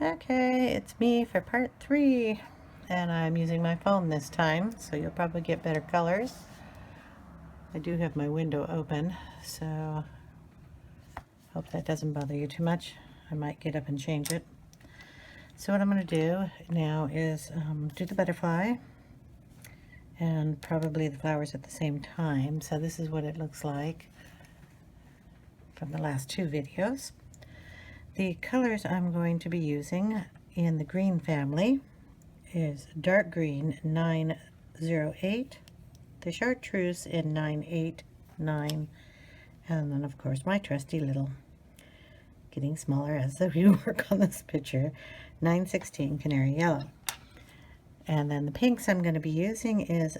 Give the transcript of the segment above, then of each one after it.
Okay, it's me for part 3, and I'm using my phone this time, so you'll probably get better colors. I do have my window open, so hope that doesn't bother you too much. I might get up and change it. So what I'm going to do now is do the butterfly and probably the flowers at the same time. So this is what it looks like from the last 2 videos. The colors I'm going to be using in the green family is dark green 908, the chartreuse in 989, and then of course my trusty little, getting smaller as we work on this picture, 916 canary yellow. And then the pinks I'm going to be using is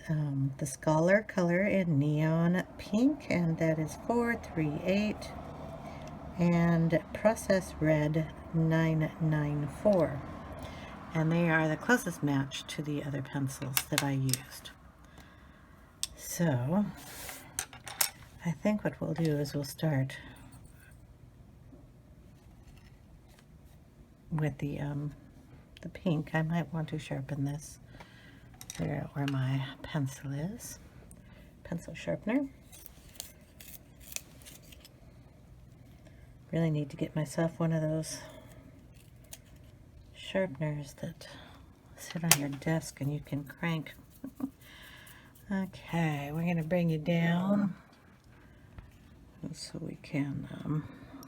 the Scholar color in neon pink, and that is 438, and process red 994. And they are the closest match to the other pencils that I used. So I think what we'll do is we'll start with the pink. I might want to sharpen this where my pencil is. Pencil sharpener. Really need to get myself one of those sharpeners that sit on your desk and you can crank. Okay, we're going to bring you down so we can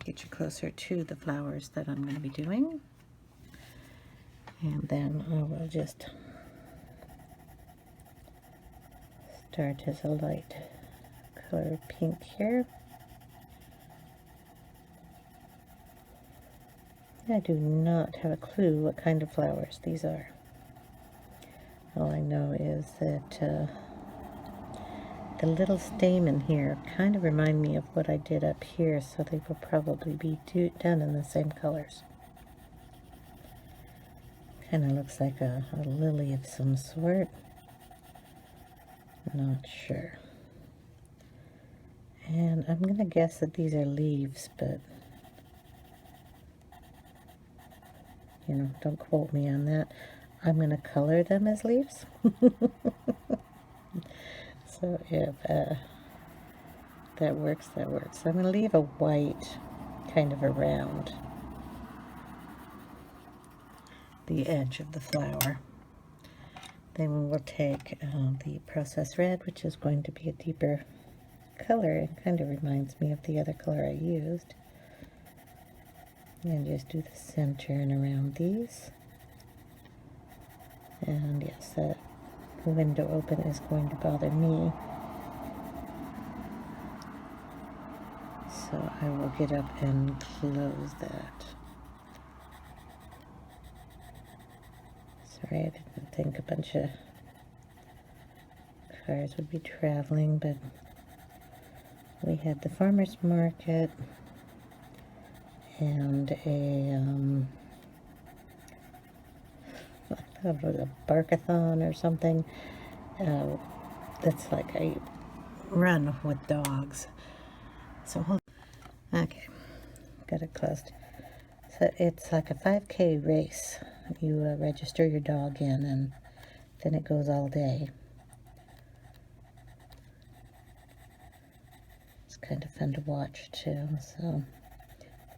get you closer to the flowers that I'm going to be doing. And then I will just start as a light colored pink here. I do not have a clue what kind of flowers these are. All I know is that the little stamen here kind of remind me of what I did up here, so they will probably be done in the same colors. Kind of looks like a lily of some sort. Not sure. And I'm going to guess that these are leaves, but you know, don't quote me on that. I'm going to color them as leaves. So if that works, that works. I'm going to leave a white kind of around the edge of the flower. Then we'll take the processed red, which is going to be a deeper color. It kind of reminds me of the other color I used. And just do the center and around these. And yes, that window open is going to bother me. So I will get up and close that. Sorry, I didn't think a bunch of cars would be traveling, but we had the farmer's market and a barkathon or something. That's like a run with dogs. So okay, got it closed. So it's like a 5K race. You register your dog in, and then it goes all day. It's kind of fun to watch too. So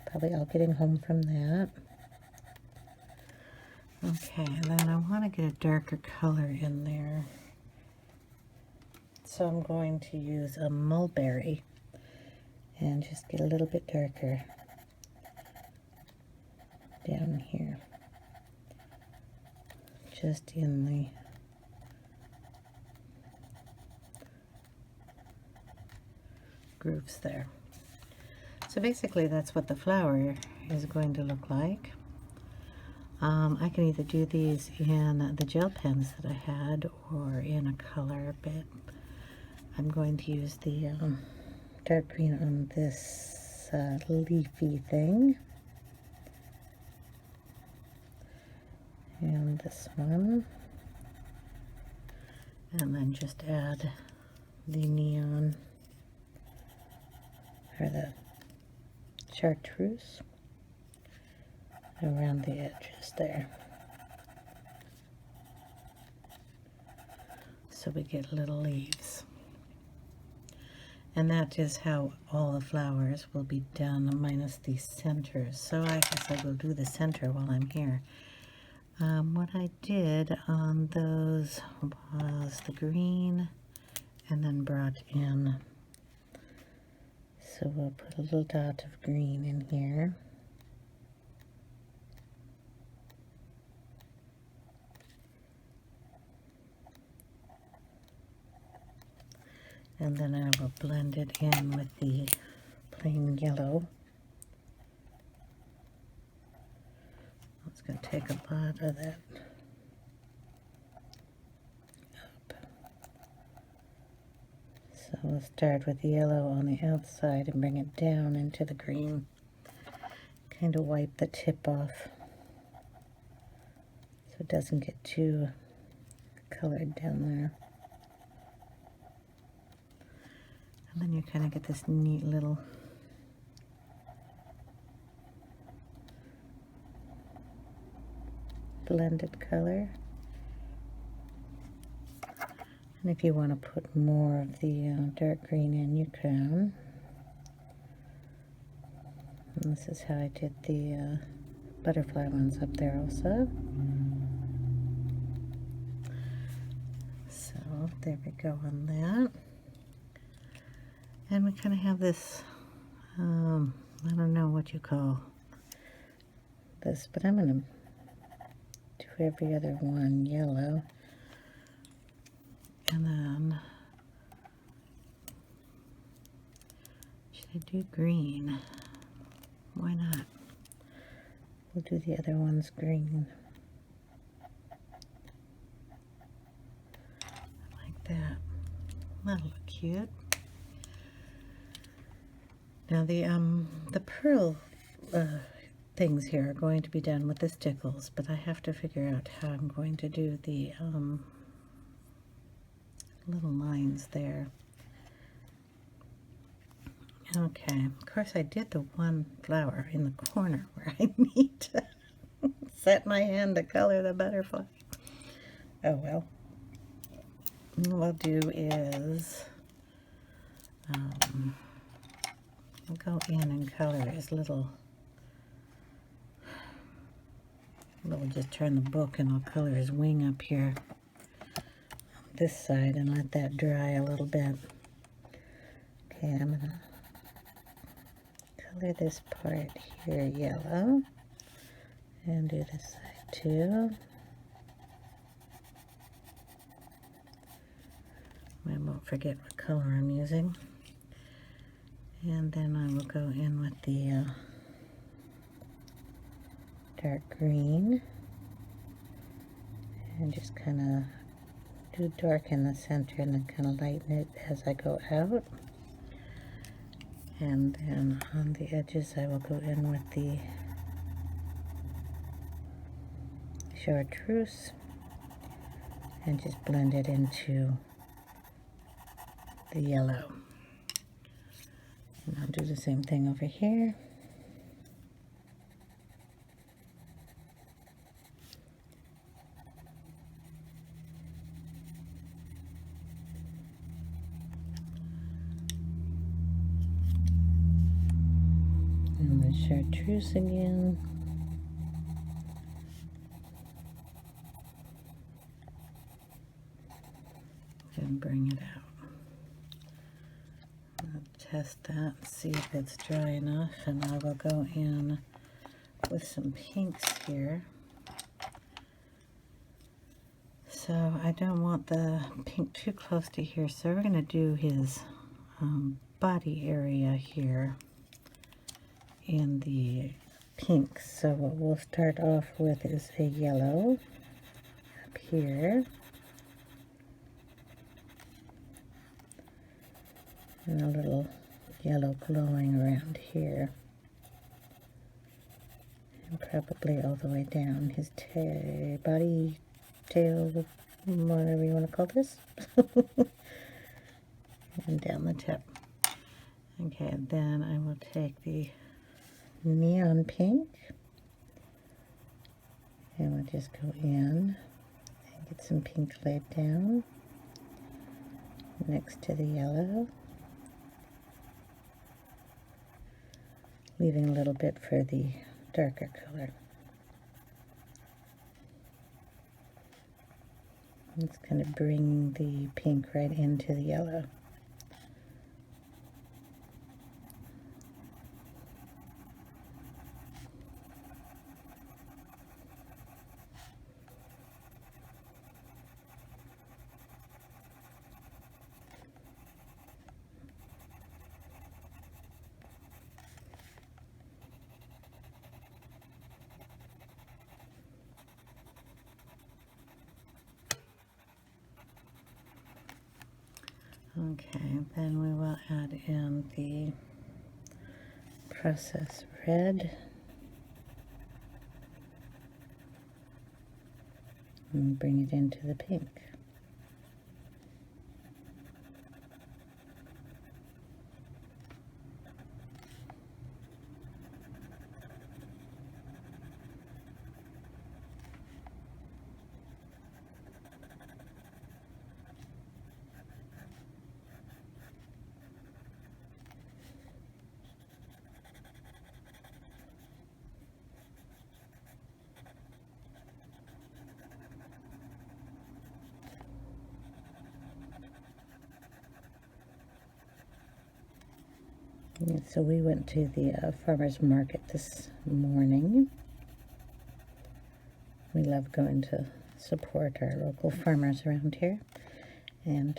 probably all getting home from that. Okay, and then I want to get a darker color in there. So I'm going to use a mulberry and just get a little bit darker down here. Just in the grooves there. So basically that's what the flower is going to look like. I can either do these in the gel pens that I had or in a color, but I'm going to use the dark green on this leafy thing. And this one. And then just add the neon, or the chartreuse. around the edges there. So we get little leaves. And that is how all the flowers will be done, minus the centers. So I guess I will do the center while I'm here. What I did on those was the green and then brought in, so we'll put a little dot of green in here. And then I will blend it in with the plain yellow. It's going to take a lot of that up. So we'll start with the yellow on the outside and bring it down into the green. Kind of wipe the tip off so it doesn't get too colored down there. And then you kind of get this neat little blended color. And if you want to put more of the dark green in, you can. And this is how I did the butterfly ones up there also. So there we go on that. And we kind of have this, I don't know what you call this, but I'm going to do every other one yellow. And then, should I do green? Why not? We'll do the other ones green. Like that. That'll look cute. Now the pearl things here are going to be done with the stickles, but I have to figure out how I'm going to do the little lines there. Okay, of course I did the one flower in the corner where I need to set my hand to color the butterfly. Oh well. What I'll do is I'll go in and color his little, we'll just turn the book and I'll color his wing up here on this side and let that dry a little bit. Okay, I'm going to color this part here yellow and do this side too. I won't forget what color I'm using. And then I will go in with the dark green and just kind of do dark in the center and then kind of lighten it as I go out. And then on the edges I will go in with the chartreuse and just blend it into the yellow. And I'll do the same thing over here. And the chartreuse again. And bring it out. Test that, see if it's dry enough, and I will go in with some pinks here. So I don't want the pink too close to here, so we're going to do his body area here in the pinks. So what we'll start off with is a yellow up here. And a little yellow glowing around here. And probably all the way down his body, tail, whatever you want to call this. And down the tip. Okay, then I will take the neon pink And we'll just go in and get some pink laid down next to the yellow, leaving a little bit for the darker color. It's kind of bringing the pink right into the yellow. Okay, then we will add in the process red and bring it into the pink. So we went to the farmer's market this morning. We love going to support our local farmers around here, and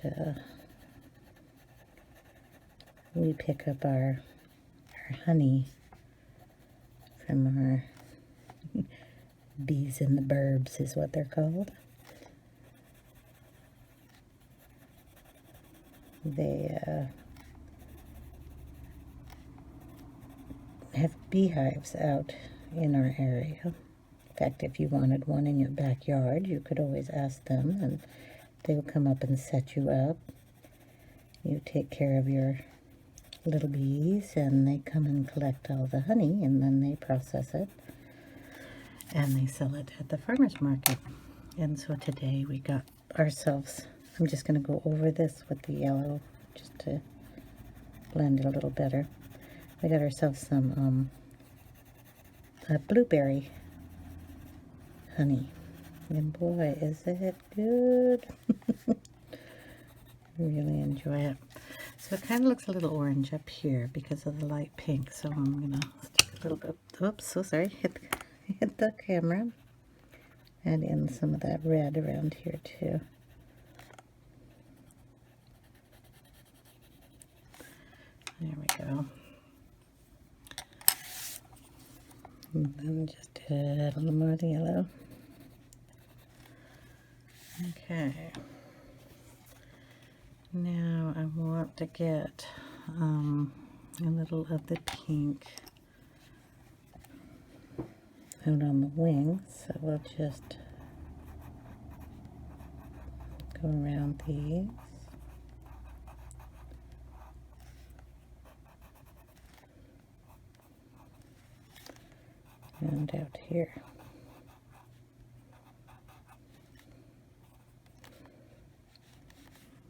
we pick up our honey from our bees in the burbs is what they're called. They have beehives out in our area. In fact, if you wanted one in your backyard, you could always ask them, and they will come up and set you up. You take care of your little bees, and they come and collect all the honey, and then they process it, and they sell it at the farmer's market. And so today we got ourselves, I'm just going to go over this with the yellow just to blend it a little better. We got ourselves some blueberry honey, and boy, is it good. Really enjoy it. So it kind of looks a little orange up here because of the light pink, so I'm gonna stick a little bit, oops, so sorry, hit the camera, add in some of that red around here too. There we go. And then just add a little more of the yellow. Okay. Now I want to get a little of the pink out on the wings, so we'll just go around these. And out here.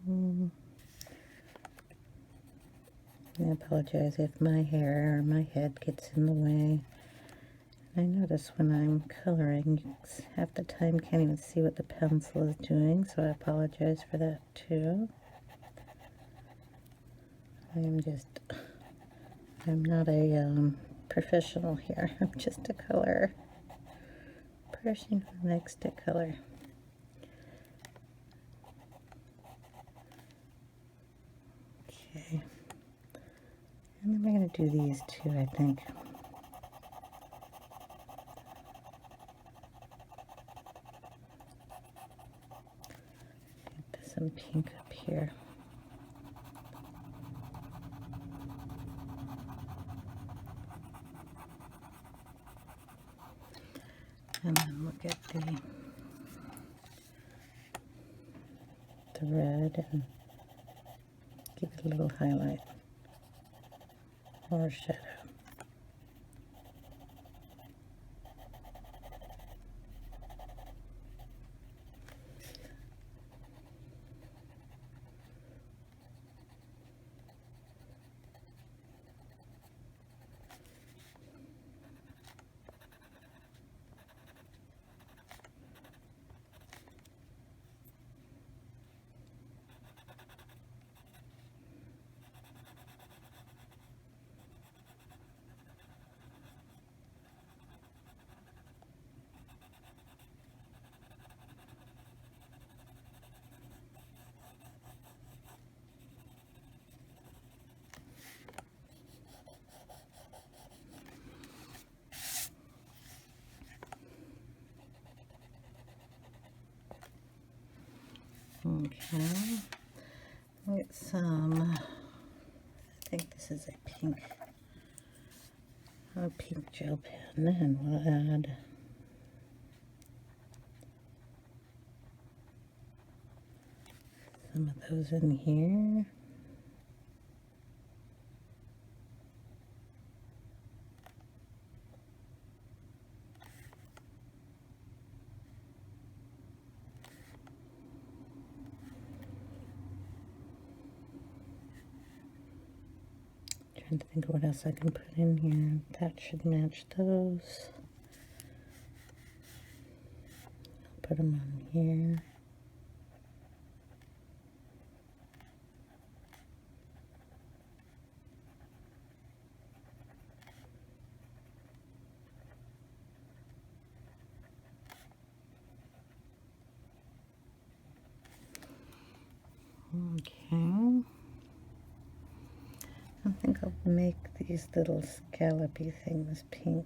I apologize if my hair or my head gets in the way. I notice when I'm coloring, half the time can't even see what the pencil is doing, so I apologize for that too. I'm not a professional here. I'm just a color person who likes to color. Okay. And then we're going to do these two, I think. Get some pink up here. And then we'll get the red and give it a little highlight or shadow. Okay, get some, I think this is a pink gel pen, and we'll add some of those in here. Trying to think of what else I can put in here. That should match those. I'll put them on here. Okay. I think I'll make these little scallopy things pink.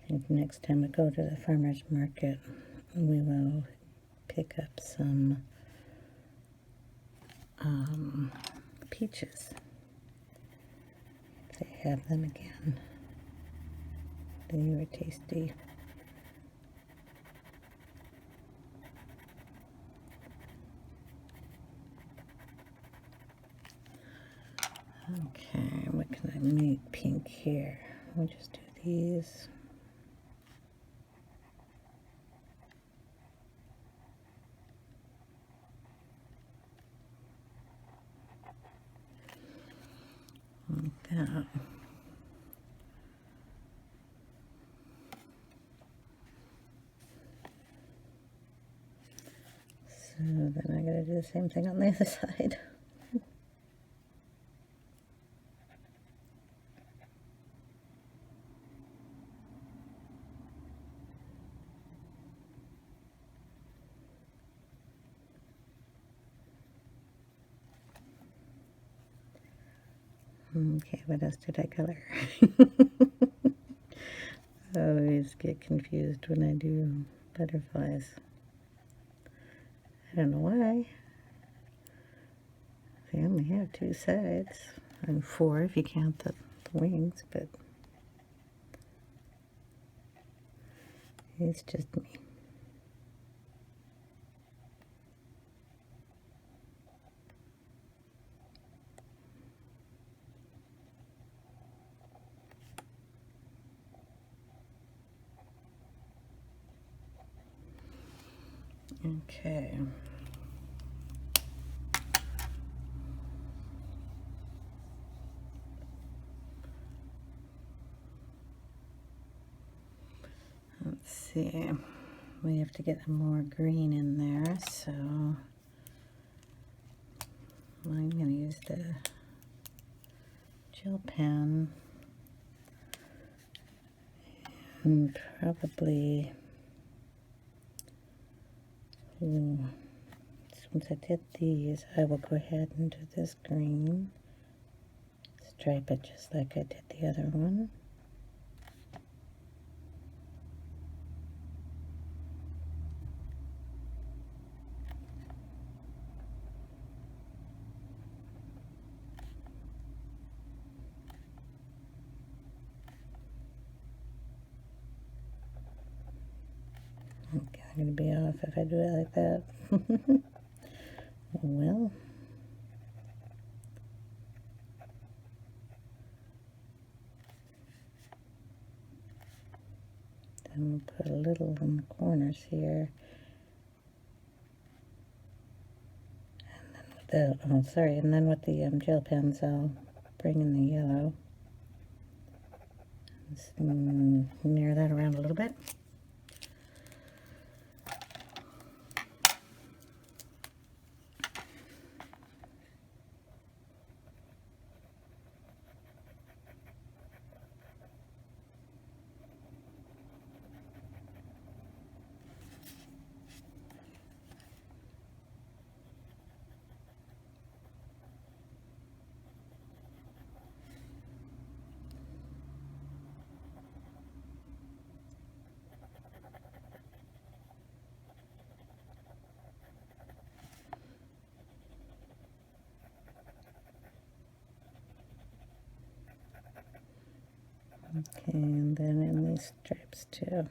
I think next time we go to the farmer's market, we will pick up some peaches. They have them again. They were tasty. Okay, what can I make pink here? We'll just do these. Like that. So then I gotta do the same thing on the other side. Okay, what else did I color? I always get confused when I do butterflies. I don't know why. They only have two sides, and four if you count the wings, but it's just me. Okay. Let's see. We have to get more green in there, so I'm going to use the gel pen and probably, once I did these, I will go ahead and do this green, stripe it just like I did the other one. Okay, I'm going to be off if I do it like that. Oh well. Then we'll put a little in the corners here. And then with the, and then with the gel pens I'll bring in the yellow. Let's mirror that around a little bit. Okay, and then in these stripes too.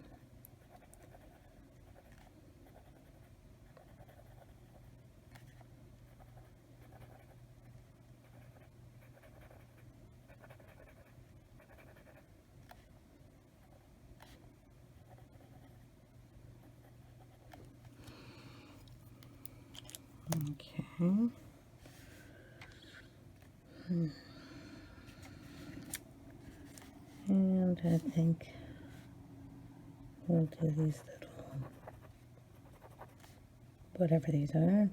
Okay. And I think we'll do these little, whatever these are,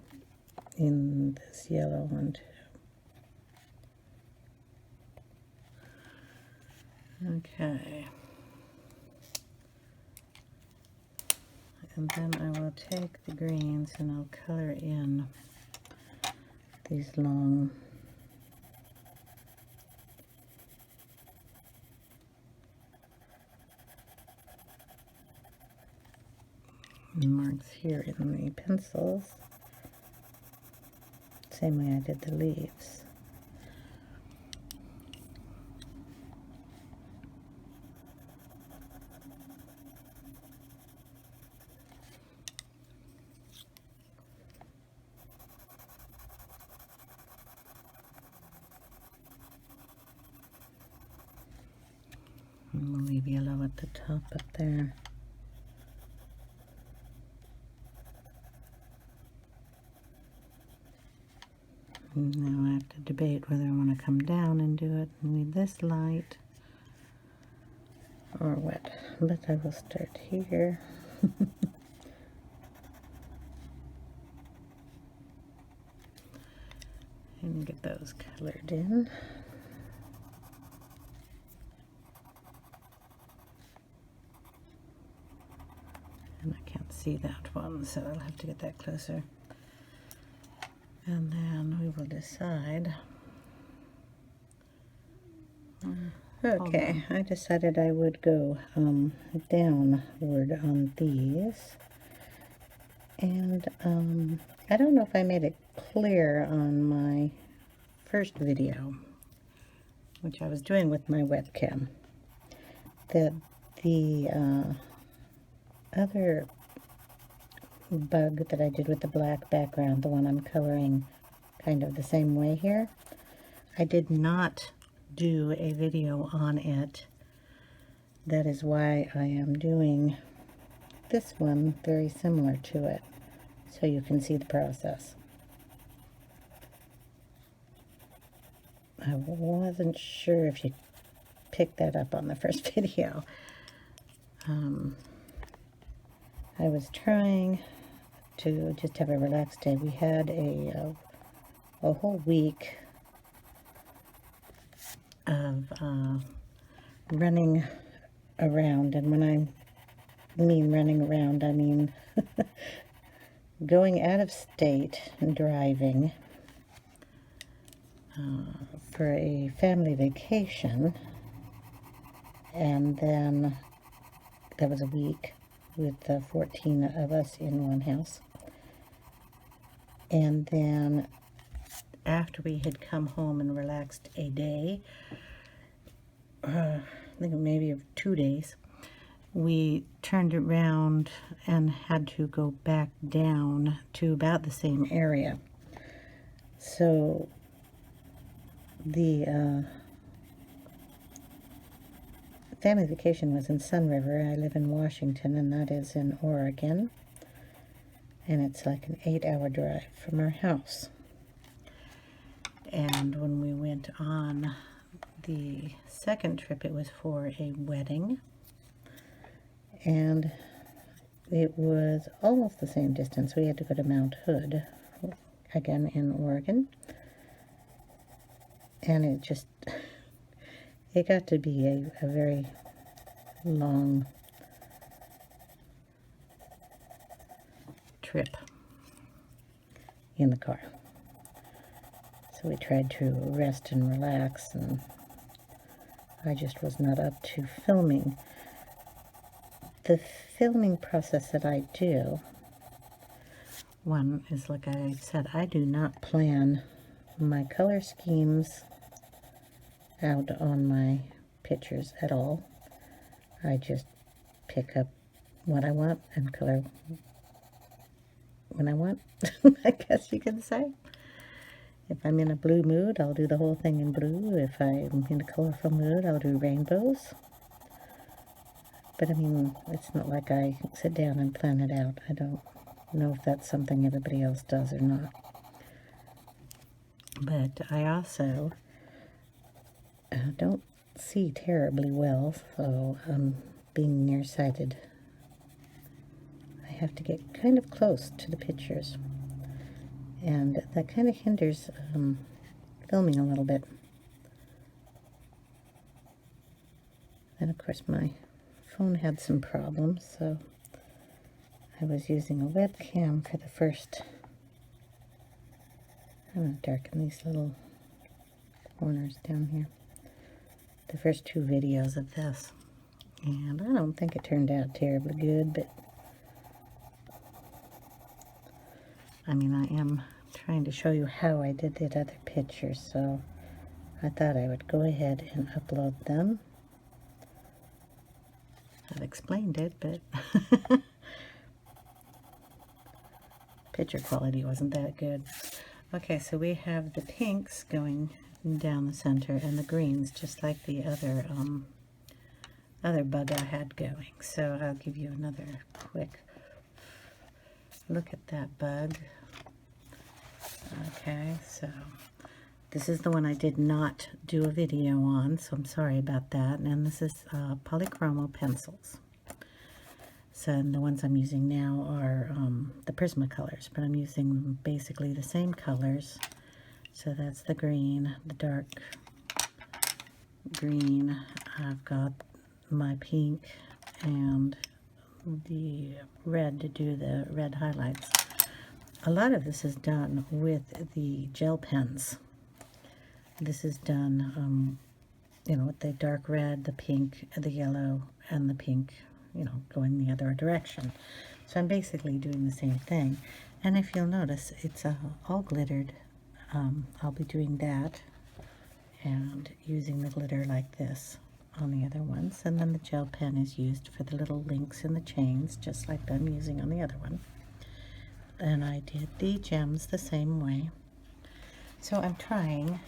in this yellow one too. Okay. And then I will take the greens and I'll color in these long marks here in the pencils, same way I did the leaves. And we'll leave yellow at the top up there. And now I have to debate whether I want to come down and do it and leave this light or what. But I will start here. And get those colored in. And I can't see that one, so I'll have to get that closer. And then we will decide. Okay, I decided I would go downward on these. And I don't know if I made it clear on my first video, which I was doing with my webcam, that the other bug that I did with the black background, the one I'm coloring kind of the same way here, I did not do a video on it. That is why I am doing this one very similar to it, so you can see the process. I wasn't sure if you picked that up on the first video. I was trying to just have a relaxed day. We had a whole week of running around, and when I mean running around, I mean going out of state and driving for a family vacation, and then that was a week with 14 of us in one house. And then after we had come home and relaxed a day, I think maybe 2 days, we turned around and had to go back down to about the same area. So the family vacation was in Sun River. I live in Washington, and that is in Oregon. And it's like an 8-hour drive from our house. And when we went on the second trip, it was for a wedding, and it was almost the same distance. We had to go to Mount Hood, again in Oregon, and it got to be a very long trip in the car. So we tried to rest and relax, and I just was not up to filming. The filming process that I do, one is, like I said, I do not plan my color schemes out on my pictures at all. I just pick up what I want and color when I want, I guess you could say. If I'm in a blue mood, I'll do the whole thing in blue. If I'm in a colorful mood, I'll do rainbows. But I mean, it's not like I sit down and plan it out. I don't know if that's something everybody else does or not. But I also don't see terribly well, so being nearsighted, I have to get kind of close to the pictures. And that kind of hinders filming a little bit. And of course my phone had some problems, so I was using a webcam for the first, I'm going to darken these little corners down here, the first 2 videos of this. And I don't think it turned out terribly good, but I mean, I am trying to show you how I did the other pictures, so I thought I would go ahead and upload them. I've explained it, but picture quality wasn't that good. Okay, so we have the pinks going down the center and the greens, just like the other bug I had going. So I'll give you another quick look at that bug. Okay, so this is the one I did not do a video on, so I'm sorry about that. And this is polychromo pencils. So and the ones I'm using now are the Prismacolors, but I'm using basically the same colors. So that's the green, the dark green. I've got my pink and the red to do the red highlights. A lot of this is done with the gel pens. This is done, you know, with the dark red, the pink, the yellow, and the pink, you know, going the other direction. So I'm basically doing the same thing. And if you'll notice, it's all glittered. I'll be doing that and using the glitter like this on the other ones. And then the gel pen is used for the little links in the chains, just like I'm using on the other one. And I did the gems the same way. So I'm trying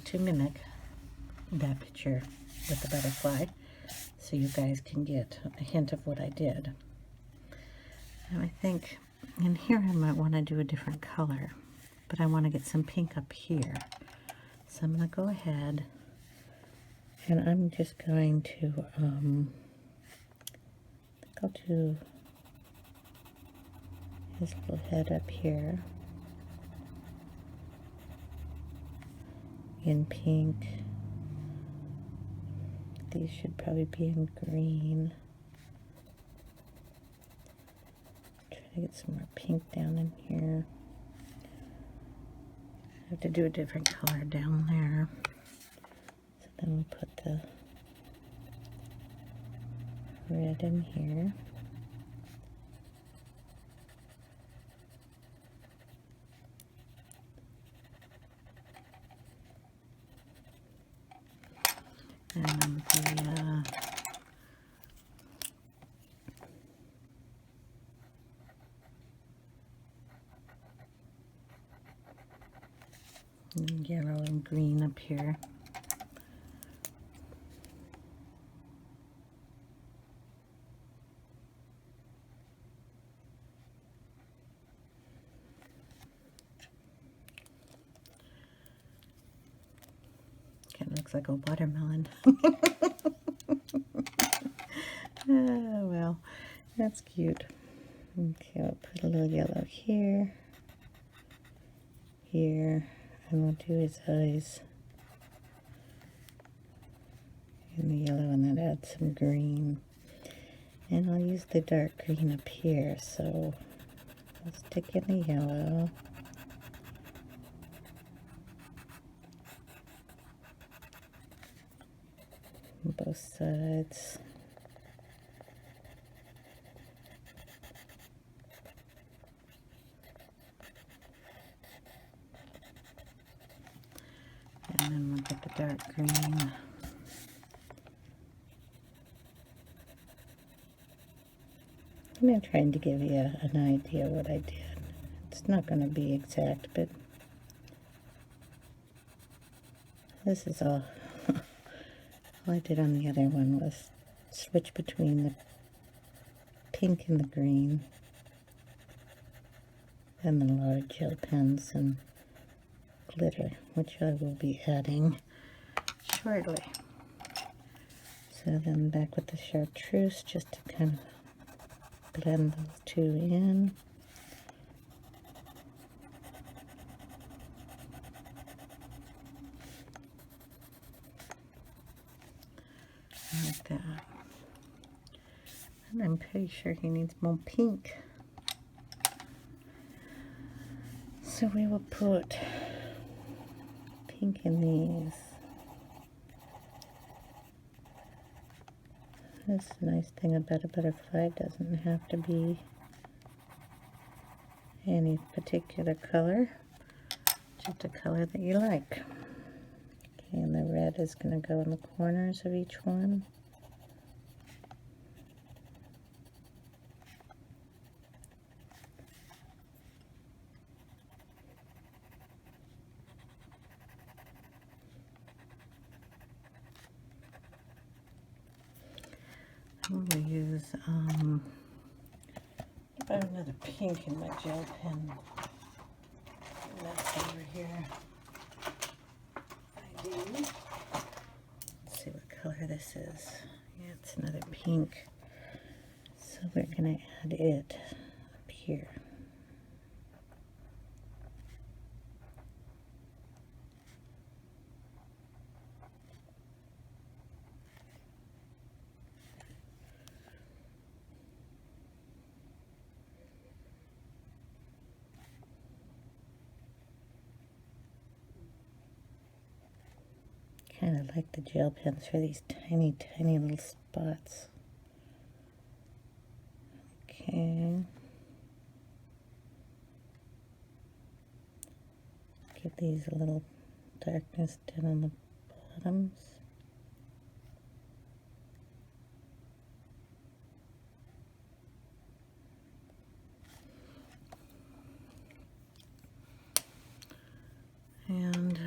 to mimic that picture with the butterfly, so you guys can get a hint of what I did. And I think in here I might want to do a different color, but I want to get some pink up here. So I'm going to go ahead and I'm just going to, I think I'll do his little head up here in pink. These should probably be in green. Try to get some more pink down in here. I have to do a different color down there. So then we'll put the red in here. And the yellow and green up here. looks like a watermelon. Oh, well, that's cute. Okay, I'll put a little yellow here, here, and we'll do his eyes in the yellow, and then add some green. And I'll use the dark green up here, so I'll stick in the yellow. On both sides. And then we'll get the dark green. I'm trying to give you an idea of what I did. It's not going to be exact, but this is all. All I did on the other one was switch between the pink and the green, and then a lot of gel pens and glitter, which I will be adding shortly. So then back with the chartreuse, just to kind of blend those two in. Like that. And I'm pretty sure he needs more pink. So we will put pink in these. That's the nice thing about a butterfly. It doesn't have to be any particular color, just a color that you like. Okay, and the red is going to go in the corners of each one. I'm going to use about another pink in my gel pen. And that's over here. I do. Let's see what color this is. Yeah, it's another pink. So we're going to add it up here. Kind of like the gel pens for these tiny, tiny little spots. Okay. Give these a little darkness down on the bottoms. And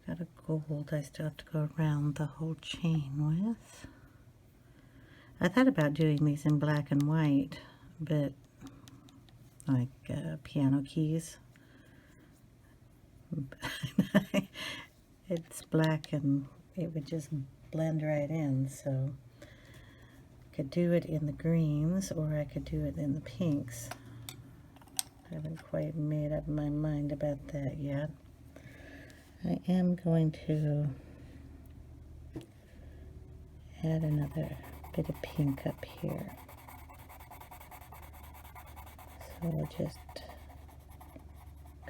got a gold I still have to go around the whole chain with. I thought about doing these in black and white, but like piano keys. It's black and it would just blend right in, so I could do it in the greens or I could do it in the pinks. I haven't quite made up my mind about that yet. I am going to add another bit of pink up here. So we'll just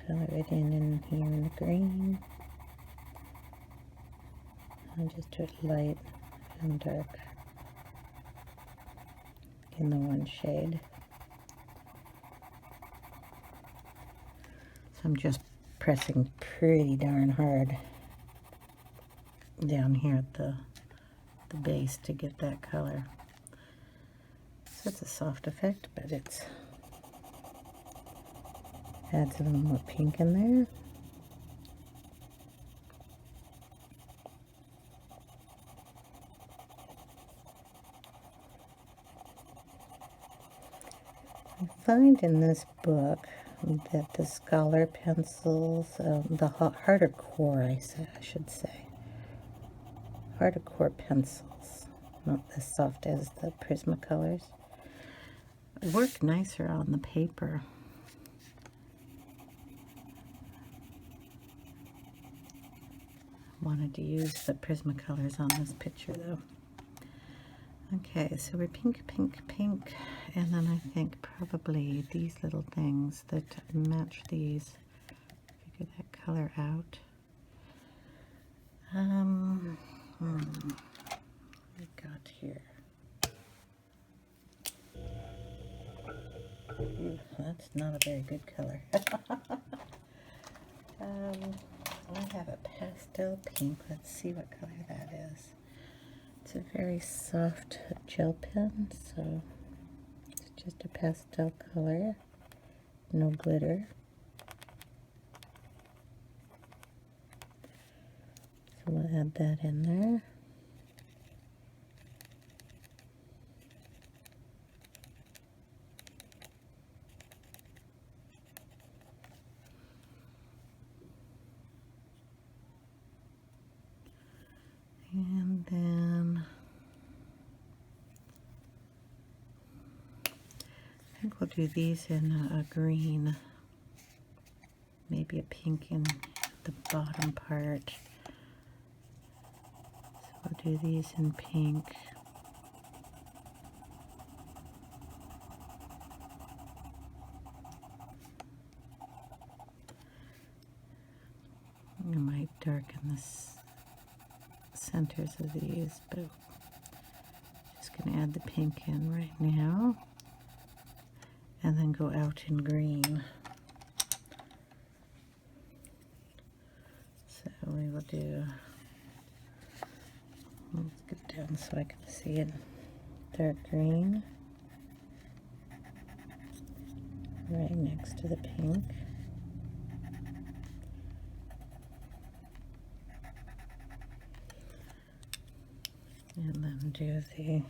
color it in here in the green. I'll just do it light and dark in the one shade. So I'm just pressing pretty darn hard down here at the base to get that color. So it's a soft effect, but it's adds a little more pink in there. I find in this book that the Scholar pencils, the harder core, I should say, harder core pencils, not as soft as the Prismacolors, work nicer on the paper. Wanted to use the Prismacolors on this picture though. Okay, so we're pink, pink, pink, and then I think probably these little things that match these. Figure that color out. What we got here? Ooh, that's not a very good color. I have a pastel pink. Let's see what color that is. It's a very soft gel pen, so it's just a pastel color, no glitter. So we'll add that in there. And then I think we'll do these in a green, maybe a pink in the bottom part. So we'll do these in pink. I might darken the centers of these, but just going to add the pink in right now. And then go out in green. So we will do, let's get down so I can see it, dark green, right next to the pink. And then do the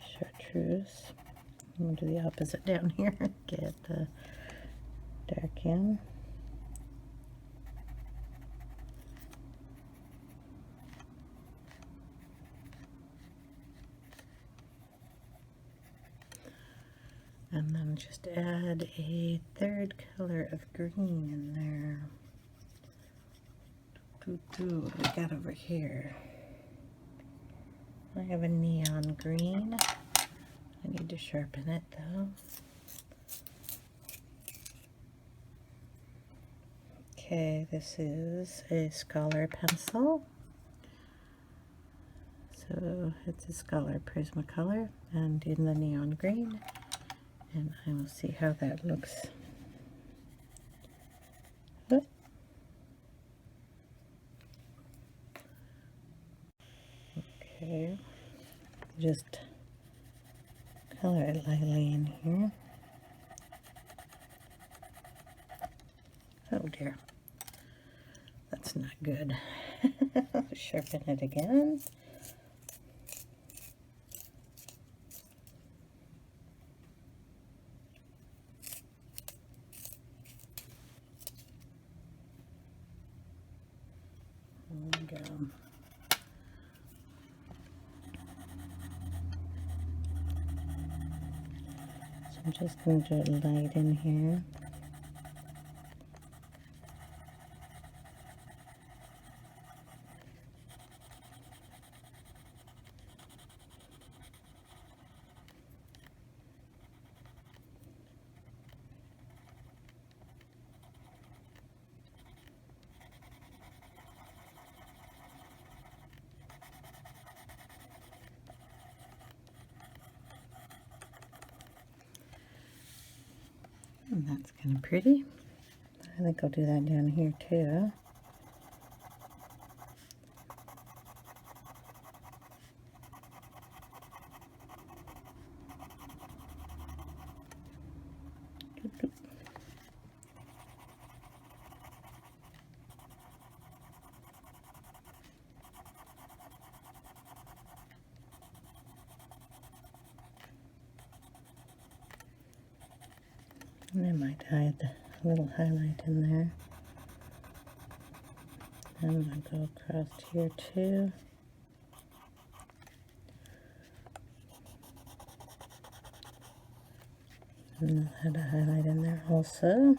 chartreuse. We'll do the opposite down here. Get the dark in. And then just add a third color of green in there. What do we got over here? I have a neon green. I need to sharpen it though. Okay, this is a Scholar pencil. So it's a Scholar Prismacolor and in the neon green. And I will see how that looks. Okay, just color it lightly in here. Oh dear, that's not good. Sharpen it again. There we go. So I'm just going to do it light in here. And that's kind of pretty. I think I'll do that down here too. And I might add a little highlight in there. And I'm going to go across here too. And I'll add a highlight in there also.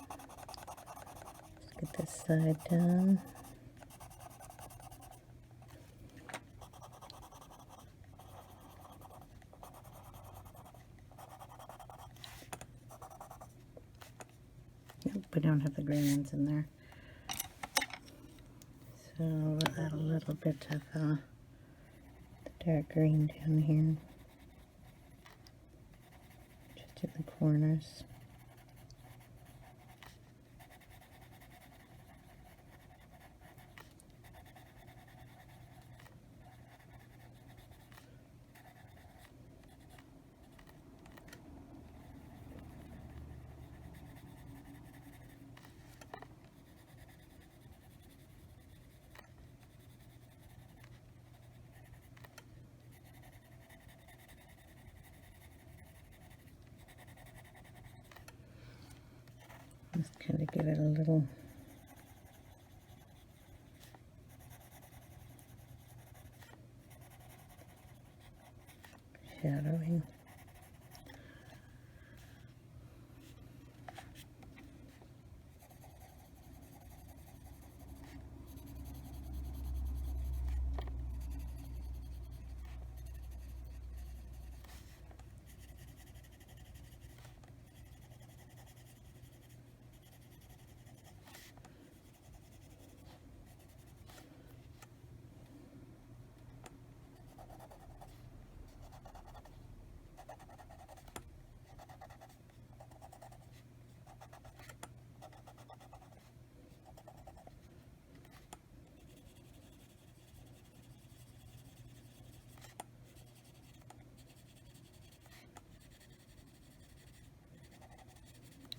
Let's get this side done. Nope, we don't have the green ones in there. So we'll add a little bit of the dark green down here, just in the corners. Just kind of give it a little shadowing.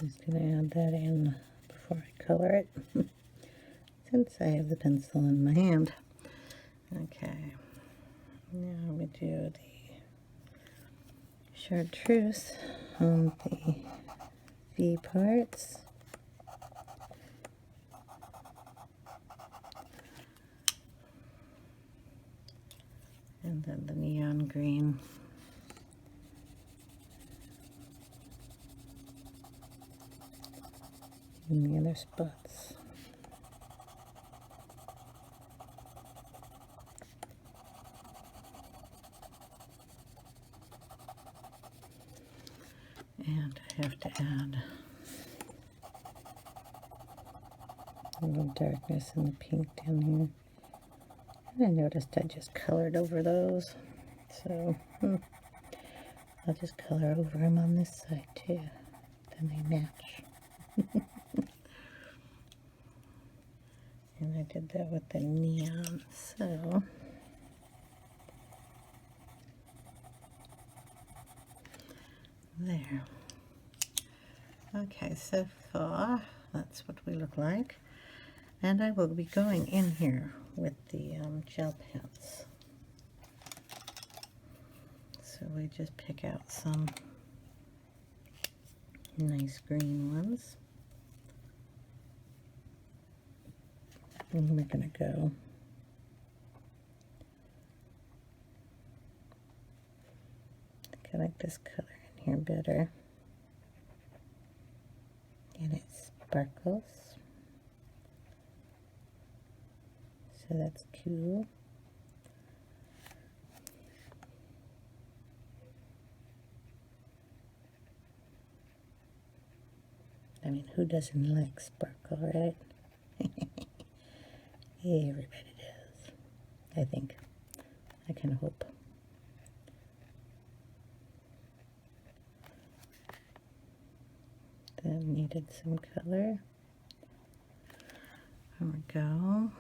Just going to add that in before I color it, since I have the pencil in my hand. Okay, now we do the chartreuse on the V parts. And then the neon green. In the other spots. And I have to add a little darkness in the pink down here. And I noticed I just colored over those, so I'll just color over them on this side too. Then they match. And I did that with the neon, so there. Okay, so far that's what we look like. And I will be going in here with the gel pens. So we just pick out some nice green ones. And we're going to go I like this color in here better. And it sparkles. So that's cool. I mean, who doesn't like sparkle, right? Everybody does, I think. I can hope. That needed some color. There we go.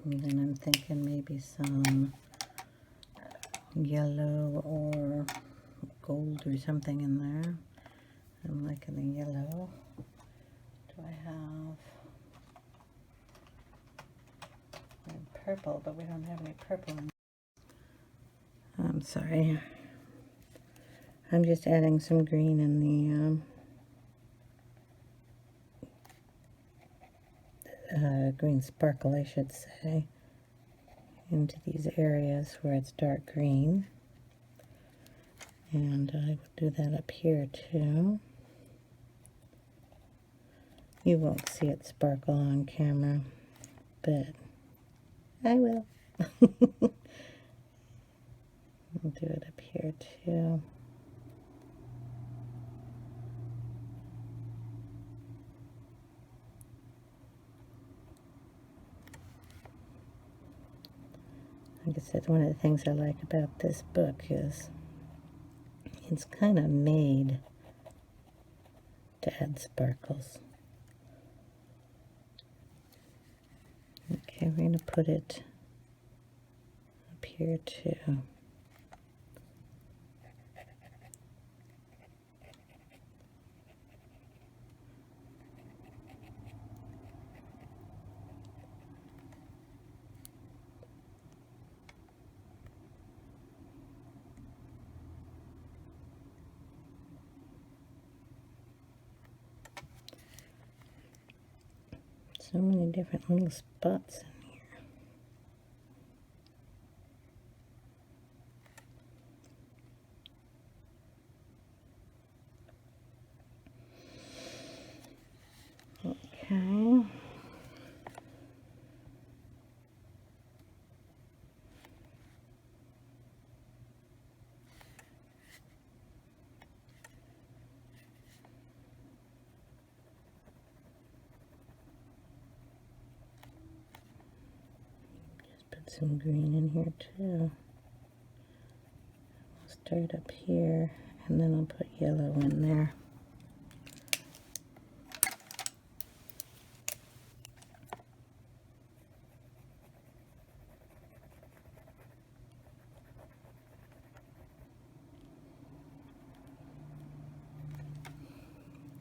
And then I'm thinking maybe some yellow or gold or something in there. I'm liking the yellow. Do I have purple? But we don't have any purple in. I'm sorry. I'm just adding some green in the green sparkle, I should say, into these areas where it's dark green. And I will do that up here too. You won't see it sparkle on camera, but I will. I'll do it up here too. Like I said, one of the things I like about this book is it's kind of made to add sparkles. Okay, we're going to put it up here too. So many different little spots in here. Okay. Just put some green in here too. I'll start up here and then I'll put yellow in there.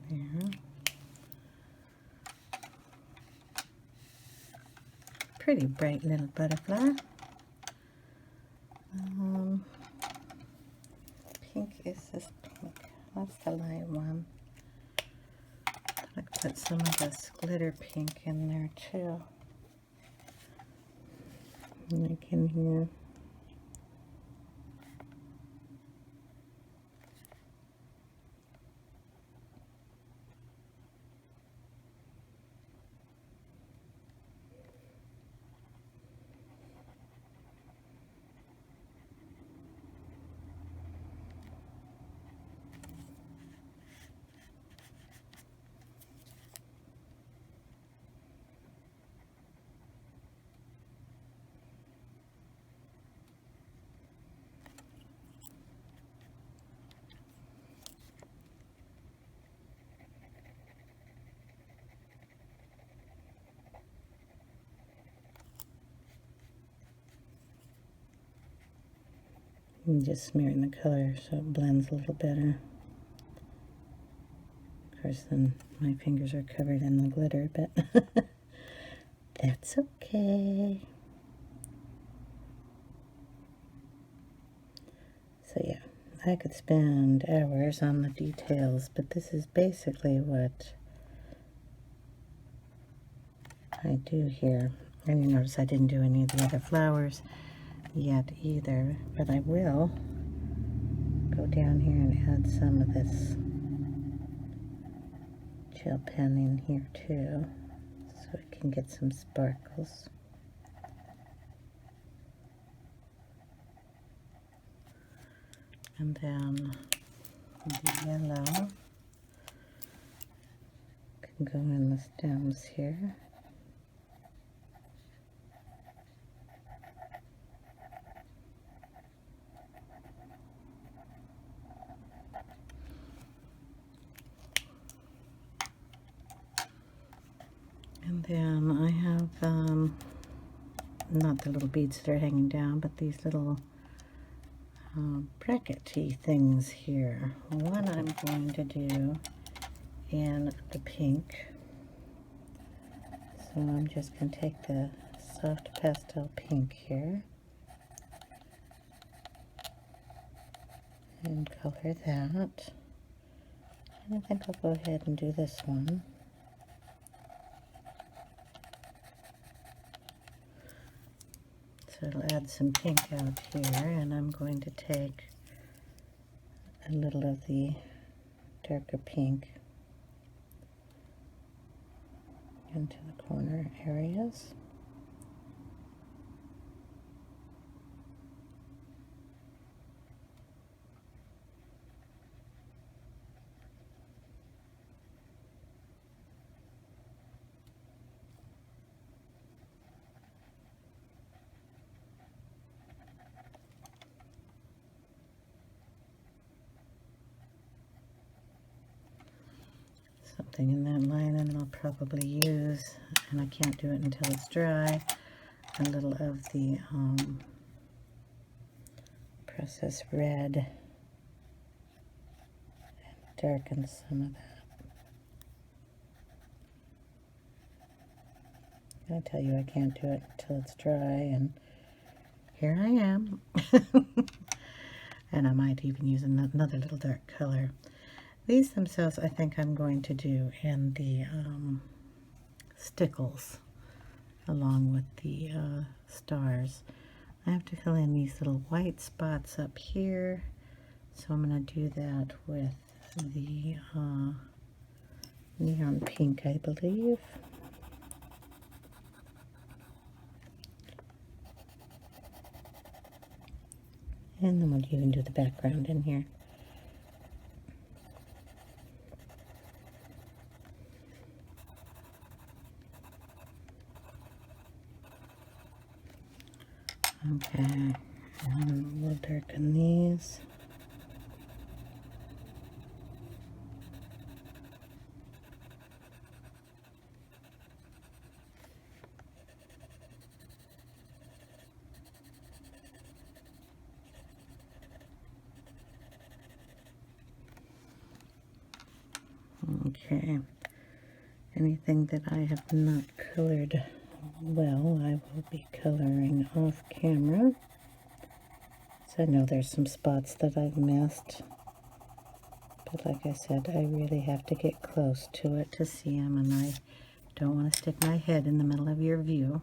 There. Pretty bright little butterfly. Pink is this pink. That's the light one. I could put some of this glitter pink in there too. Like in here. I'm just smearing the color so it blends a little better. Of course, then my fingers are covered in the glitter, but that's okay. So yeah, I could spend hours on the details, but this is basically what I do here. And you notice I didn't do any of the other flowers yet either, but I will go down here and add some of this gel pen in here too, so it can get some sparkles. And then the yellow can go in the stems here. And then I have, not the little beads that are hanging down, but these little brackety things here. One I'm going to do in the pink. So I'm just going to take the soft pastel pink here. and color that. And I think I'll go ahead and do this one. So it'll add some pink out here, and I'm going to take a little of the darker pink into the corner areas. Something in that line, and I'll probably use, and I can't do it until it's dry, a little of the processed red and darken some of that. I tell you, I can't do it until it's dry, and here I am. And I might even use another little dark color. These themselves, I think I'm going to do in the stickles along with the stars. I have to fill in these little white spots up here, so I'm going to do that with the neon pink, I believe. And then we'll even do the background in here. Okay, and we'll darken these. Okay, anything that I have not colored well, I will be coloring off camera. So I know there's some spots that I've missed, but like I said, I really have to get close to it to see them, and I don't want to stick my head in the middle of your view.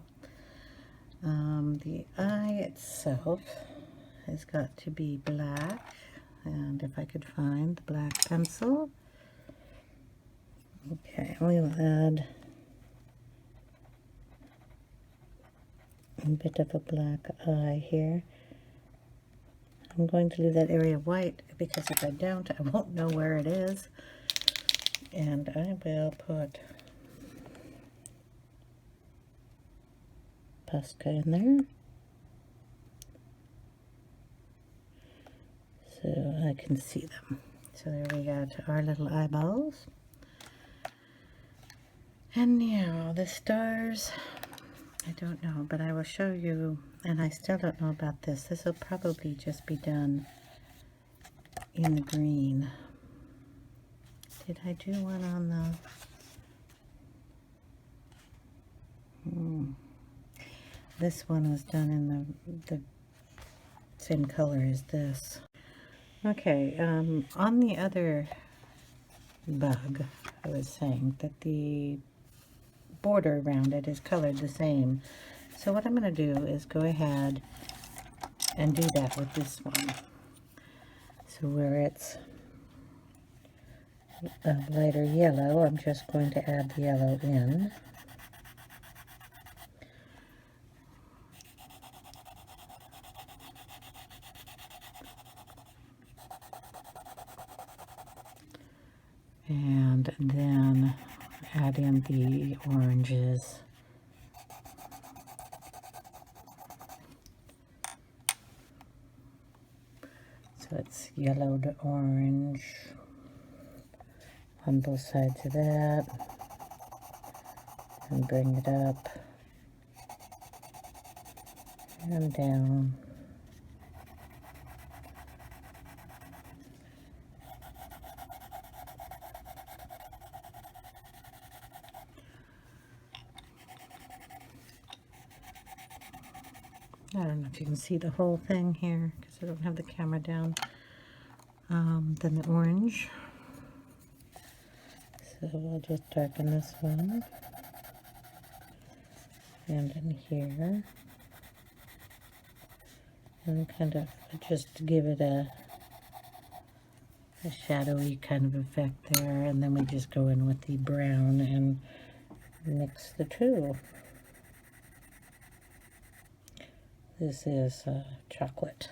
The eye itself has got to be black, and if I could find the black pencil. Okay, we will add a bit of a black eye here. I'm going to leave that area white because if I don't, I won't know where it is. And I will put Posca in there, so I can see them. So there we got our little eyeballs. And now the stars, I don't know, but I will show you, and I still don't know about this. This will probably just be done in the green. Did I do one on the... This one was done in the same color as this. Okay, on the other bug, I was saying that the border around it is colored the same. So what I'm going to do is go ahead and do that with this one. So where it's a lighter yellow, I'm just going to add the yellow in. And then add in the oranges. So it's yellow to orange on both sides of that, and bring it up and down. I don't know if you can see the whole thing here because I don't have the camera down, Then the orange. So I'll just darken this one. And in here. And kind of just give it a shadowy kind of effect there. And then we just go in with the brown and mix the two. This is chocolate.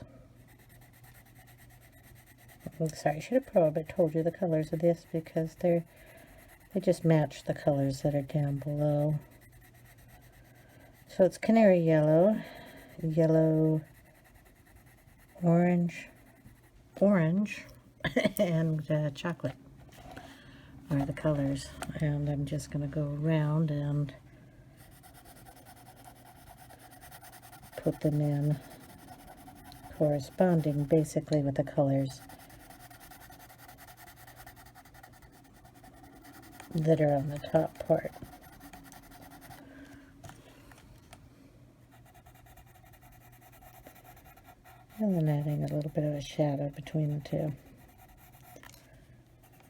Oh, sorry, I should have probably told you the colors of this because they just match the colors that are down below. So it's canary yellow, yellow, orange, and chocolate are the colors. And I'm just going to go around and put them in corresponding basically with the colors that are on the top part. And then adding a little bit of a shadow between the two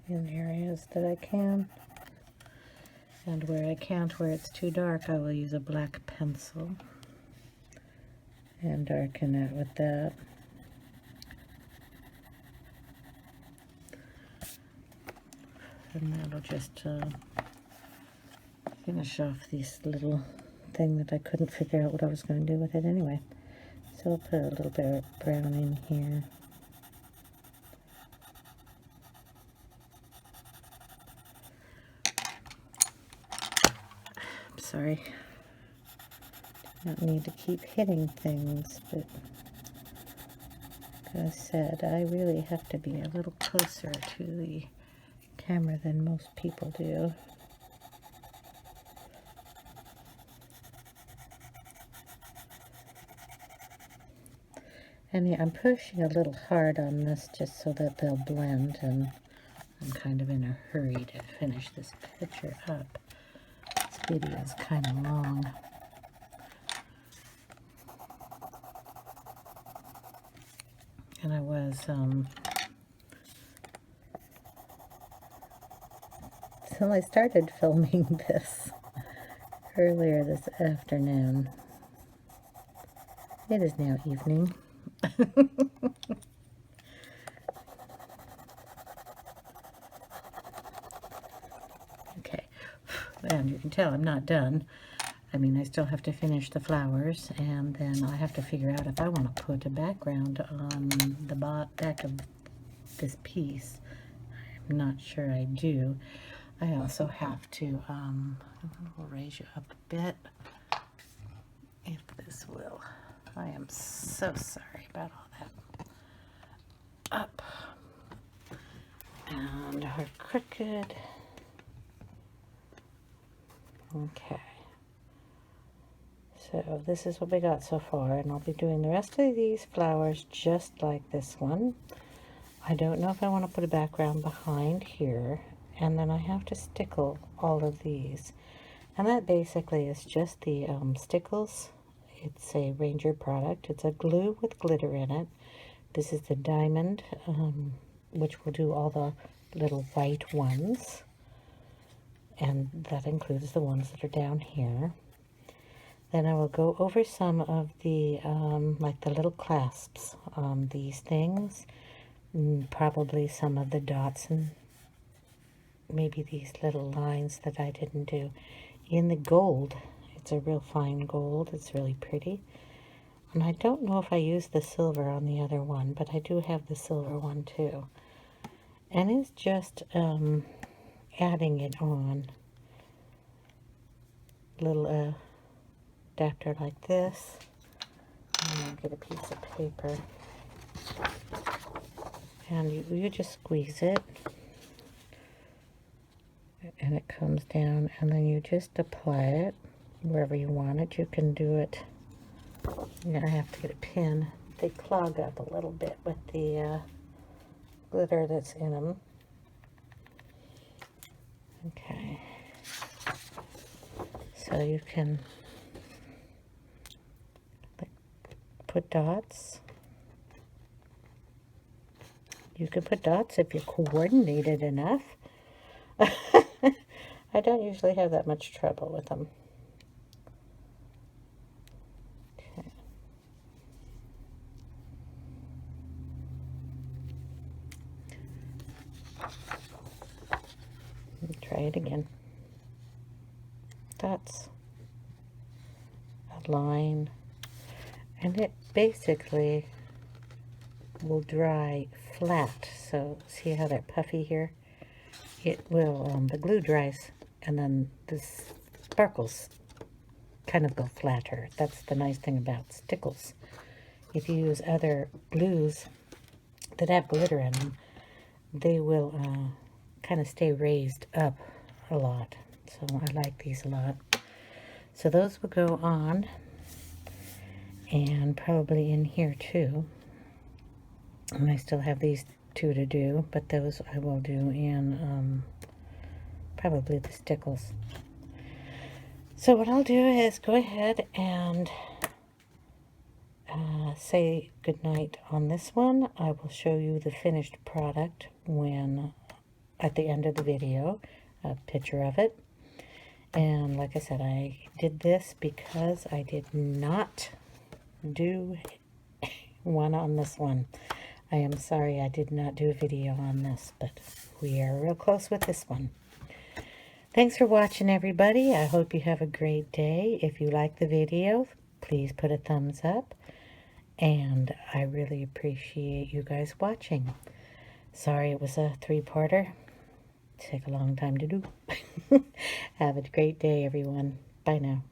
in areas that I can. And where I can't, where it's too dark, I will use a black pencil and darken it with that. And that'll just finish off this little thing that I couldn't figure out what I was going to do with it anyway. So I'll put a little bit of brown in here. I'm sorry. Don't need to keep hitting things, but like I said, I really have to be a little closer to the camera than most people do. And yeah, I'm pushing a little hard on this just so that they'll blend, and I'm kind of in a hurry to finish this picture up. This video is kind of long. And I was, so I started filming this earlier this afternoon. It is now evening. Okay, and you can tell I'm not done. I mean, I still have to finish the flowers, and then I have to figure out if I want to put a background on the back of this piece. I'm not sure I do. I also have to, we'll raise you up a bit, if this will. I am so sorry about all that. Up. And her crooked. Okay. So this is what we got so far, and I'll be doing the rest of these flowers just like this one. I don't know if I want to put a background behind here, and then I have to stickle all of these. And that basically is just the stickles. It's a Ranger product. It's a glue with glitter in it. This is the diamond, which will do all the little white ones. And that includes the ones that are down here. Then I will go over some of the, like the little clasps on these things. Probably some of the dots and maybe these little lines that I didn't do. In the gold, it's a real fine gold. It's really pretty. And I don't know if I used the silver on the other one, but I do have the silver one too. And it's just adding it on. Little adapter like this. And I'll get a piece of paper. And you just squeeze it. And it comes down, and then you just apply it wherever you want it. You can do it. You're gonna have to get a pin. They clog up a little bit with the glitter that's in them. Okay. So you can put dots. You can put dots if you're coordinated enough. I don't usually have that much trouble with them. Okay. Try it again. Dots. A line. And it basically will dry flat. So see how they're puffy here? It will, the glue dries and then the sparkles kind of go flatter. That's the nice thing about stickles. If you use other glues that have glitter in them, they will kind of stay raised up a lot. So I like these a lot. So those will go on, and probably in here too. And I still have these two to do, but those I will do in probably the stickles. So what I'll do is go ahead and say goodnight on this one. I will show you the finished product when at the end of the video, a picture of it. And like I said, I did this because I did not do one on this one. I am sorry I did not do a video on this, but we are real close with this one. Thanks for watching, everybody. I hope you have a great day. If you like the video, please put a thumbs up. And I really appreciate you guys watching. Sorry it was a 3-parter. Take a long time to do. Have a great day, everyone. Bye now.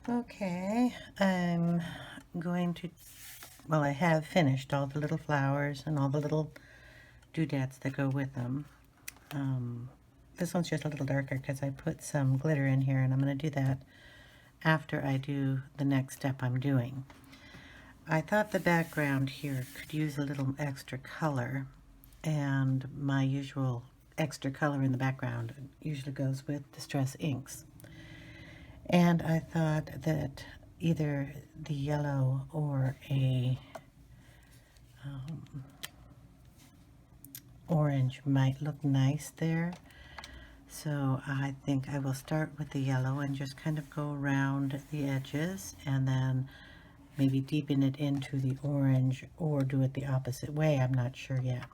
Okay, I'm going to, well, I have finished all the little flowers and all the little doodads that go with them. This one's just a little darker because I put some glitter in here, and I'm going to do that after I do the next step I'm doing. I thought the background here could use a little extra color, and my usual extra color in the background usually goes with Distress inks. And I thought that either the yellow or a orange might look nice there. So I think I will start with the yellow and just kind of go around the edges, and then maybe deepen it into the orange, or do it the opposite way. I'm not sure yet.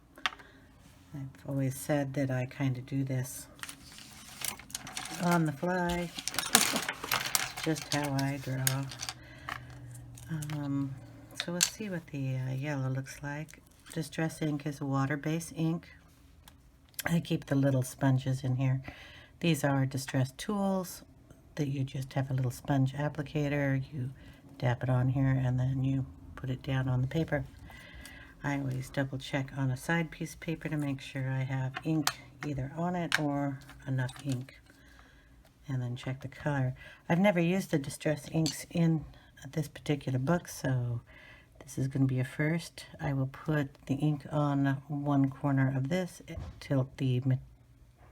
I've always said that I kind of do this on the fly, just how I draw. So let's see what the yellow looks like. Distress ink is a water-based ink. I keep the little sponges in here. These are Distress tools that you just have a little sponge applicator. You dab it on here and then you put it down on the paper. I always double check on a side piece of paper to make sure I have ink either on it or enough ink, and then check the color. I've never used the Distress inks in this particular book, so this is going to be a first. I will put the ink on one corner of this, tilt the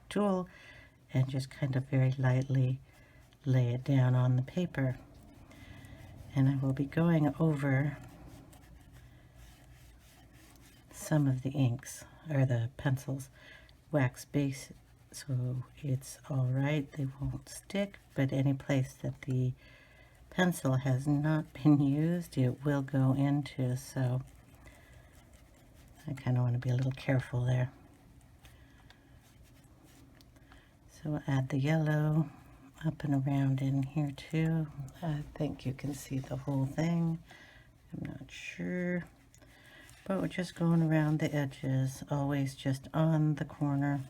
tool, and just kind of very lightly lay it down on the paper. And I will be going over some of the inks, or the pencils, wax base, so it's all right, they won't stick, but any place that the pencil has not been used, it will go into, so I kind of want to be a little careful there. So I'll add the yellow up and around in here too. I think you can see the whole thing. I'm not sure, but we're just going around the edges, always just on the corner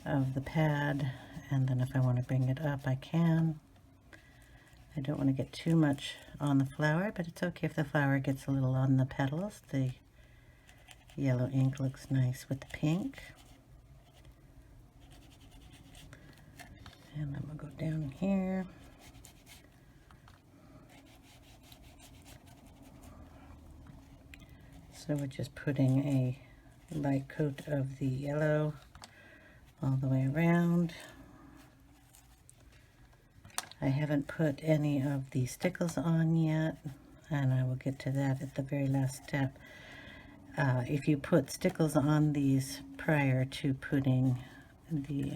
of the pad, and then if I want to bring it up, I can. I don't want to get too much on the flower, but it's okay if the flower gets a little on the petals. The yellow ink looks nice with the pink. And then we'll go down here. So we're just putting a light coat of the yellow all the way around. I haven't put any of the stickles on yet, and I will get to that at the very last step. if you put stickles on these prior to putting the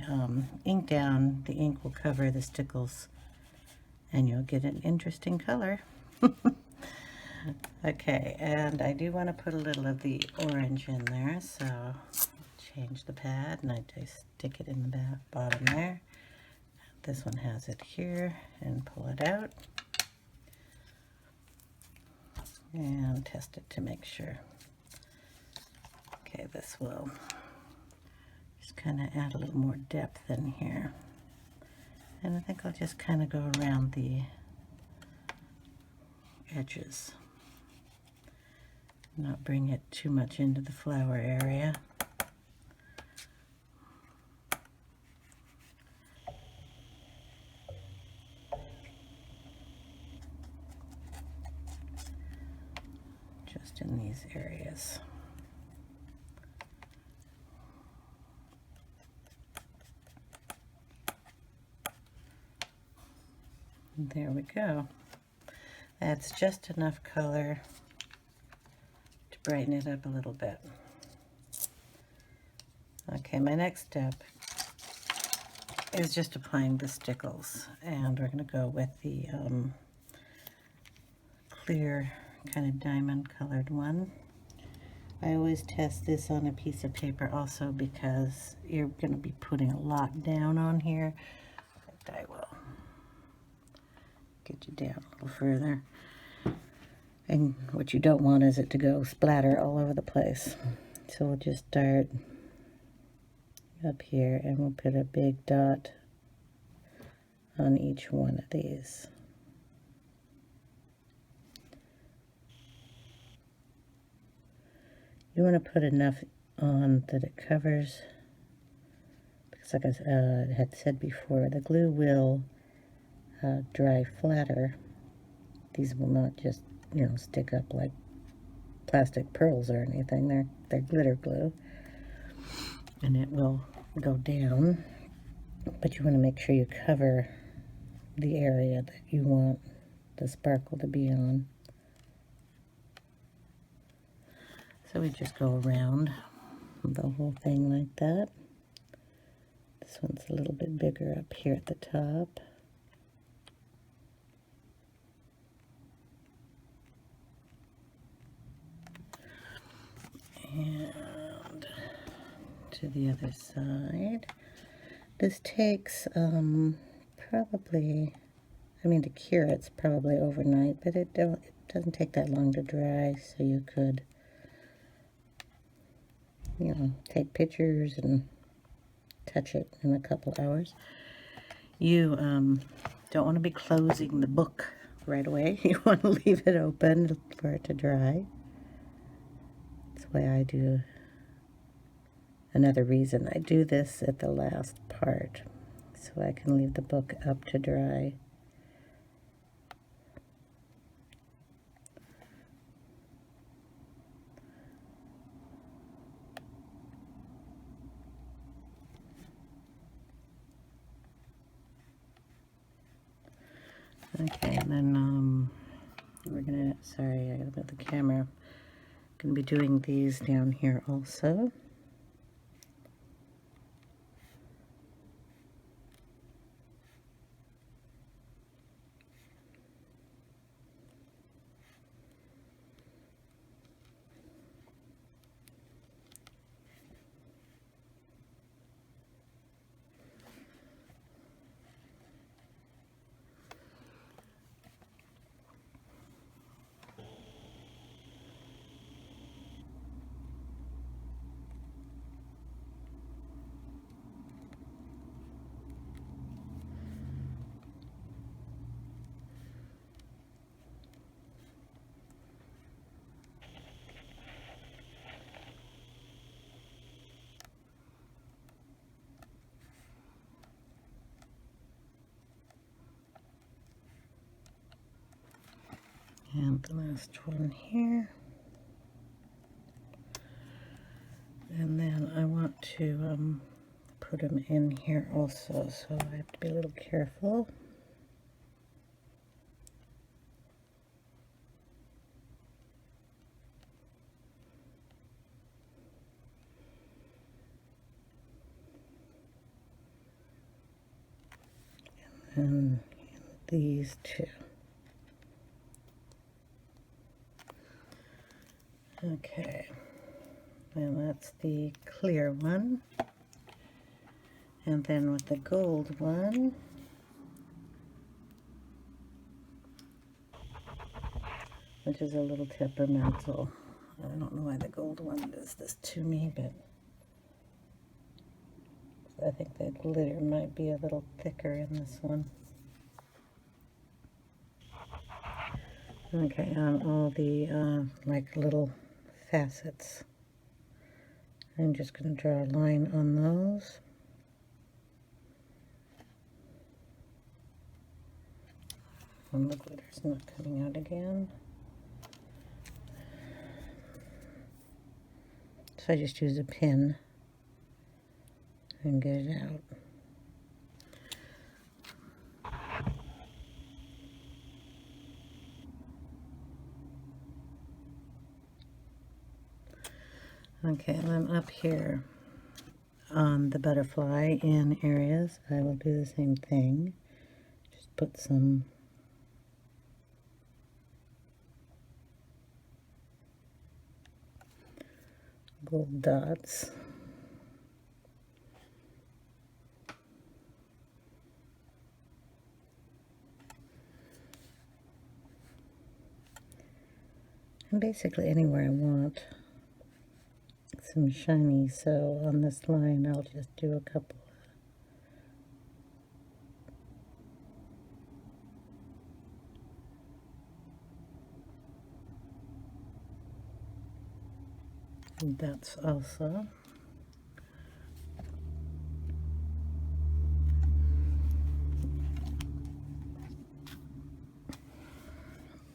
ink down, the ink will cover the stickles and you'll get an interesting color. Okay, and I do want to put a little of the orange in there, so change the pad and I just stick it in the bottom there. This one has it here, and pull it out and test it to make sure. Okay, this will just kind of add a little more depth in here. And I think I'll just kind of go around the edges, not bring it too much into the flower area. Just in these areas. There we go. That's just enough color to brighten it up a little bit. Okay, my next step is just applying the stickles, and we're going to go with the clear kind of diamond colored one. I always test this on a piece of paper also because you're going to be putting a lot down on here. In fact, I will get you down a little further. And what you don't want is it to go splatter all over the place. So we'll just start up here and we'll put a big dot on each one of these. You want to put enough on that it covers, because like I had said before, the glue will dry flatter. These will not just, you know, stick up like plastic pearls or anything. They're glitter glue, and it will go down, but you want to make sure you cover the area that you want the sparkle to be on. So we just go around the whole thing like that. This one's a little bit bigger up here at the top. And to the other side. This takes probably, I mean, to cure it's probably overnight, but it doesn't take that long to dry, so you could, you know, take pictures and touch it in a couple hours. You don't want to be closing the book right away. You want to leave it open for it to dry. That's why I do. Another reason I do this at the last part, so I can leave the book up to dry. Okay, and then we're gonna, sorry, I gotta move the camera. Gonna be doing these down here also. And the last one here. And then I want to put them in here also, so I have to be a little careful. and these two. Okay, and that's the clear one. And then with the gold one, which is a little temperamental. I don't know why the gold one does this to me, but I think the glitter might be a little thicker in this one. Okay, on all the like little facets, I'm just going to draw a line on those. And the glitter's not coming out again. So I just use a pin and get it out. Okay, and then up here on the butterfly in areas, I will do the same thing. Just put some gold dots. And basically anywhere I want some shiny, so on this line I'll just do a couple of dots also.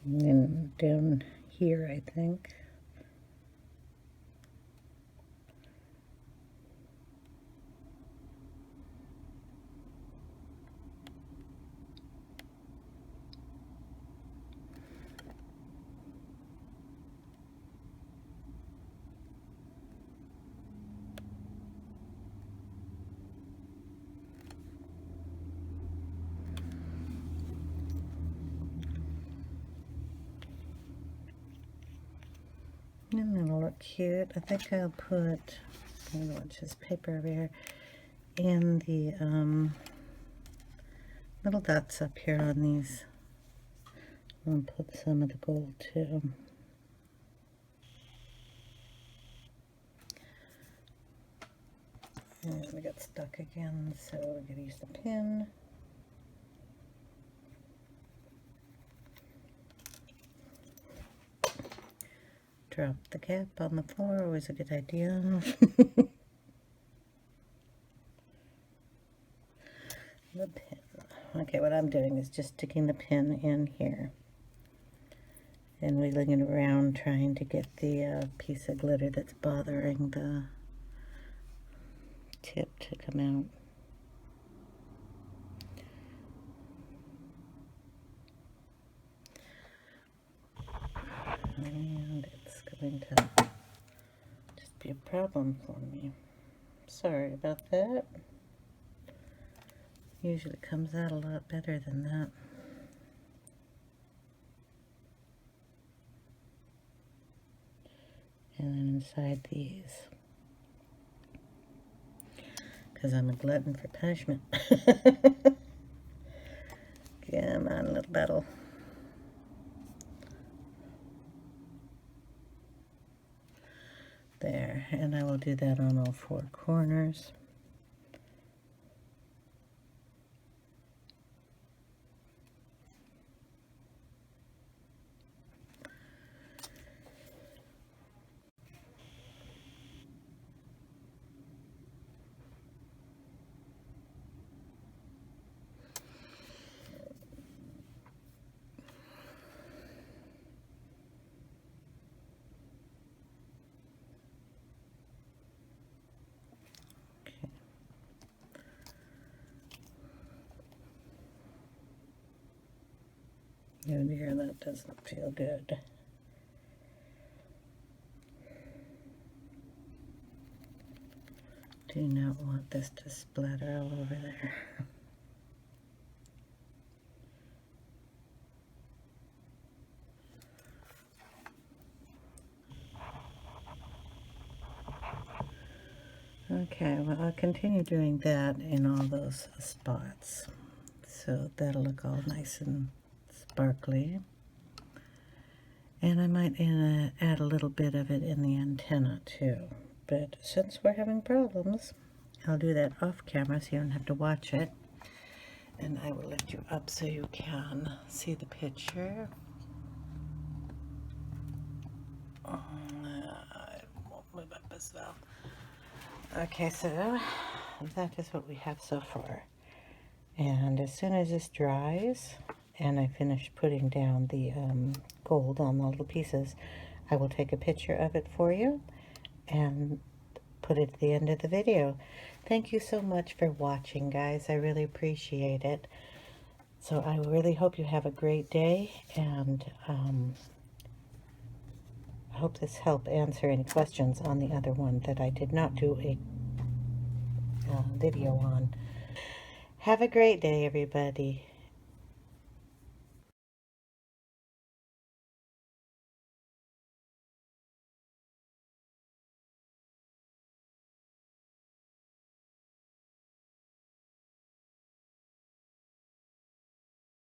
And then down here, I think. And that'll look cute. I think I'll put, I don't know, it's just paper over here, in the little dots up here on these. I'll put some of the gold too. And we got stuck again, so we're going to use the pin. Drop the cap on the floor, always a good idea. The pin. Okay, what I'm doing is just sticking the pin in here and wiggling it around, trying to get the piece of glitter that's bothering the tip to come out. And it's going to just be a problem for me. Sorry about that. Usually comes out a lot better than that. And then inside these, because I'm a glutton for punishment. Come on, little battle. There, and I will do that on all four corners. Oh dear, that doesn't feel good. Do not want this to splatter all over there. Okay, well, I'll continue doing that in all those spots. So that'll look all nice and sparkly. And I might add a little bit of it in the antenna too. But since we're having problems, I'll do that off camera so you don't have to watch it. And I will lift you up so you can see the picture. I won't move up as well. Okay, so that is what we have so far. And as soon as this dries and I finish putting down the gold on the little pieces, I will take a picture of it for you and put it at the end of the video. Thank you so much for watching, guys. I really appreciate it. So I really hope you have a great day, and I hope this helped answer any questions on the other one that I did not do a video on. Have a great day, everybody.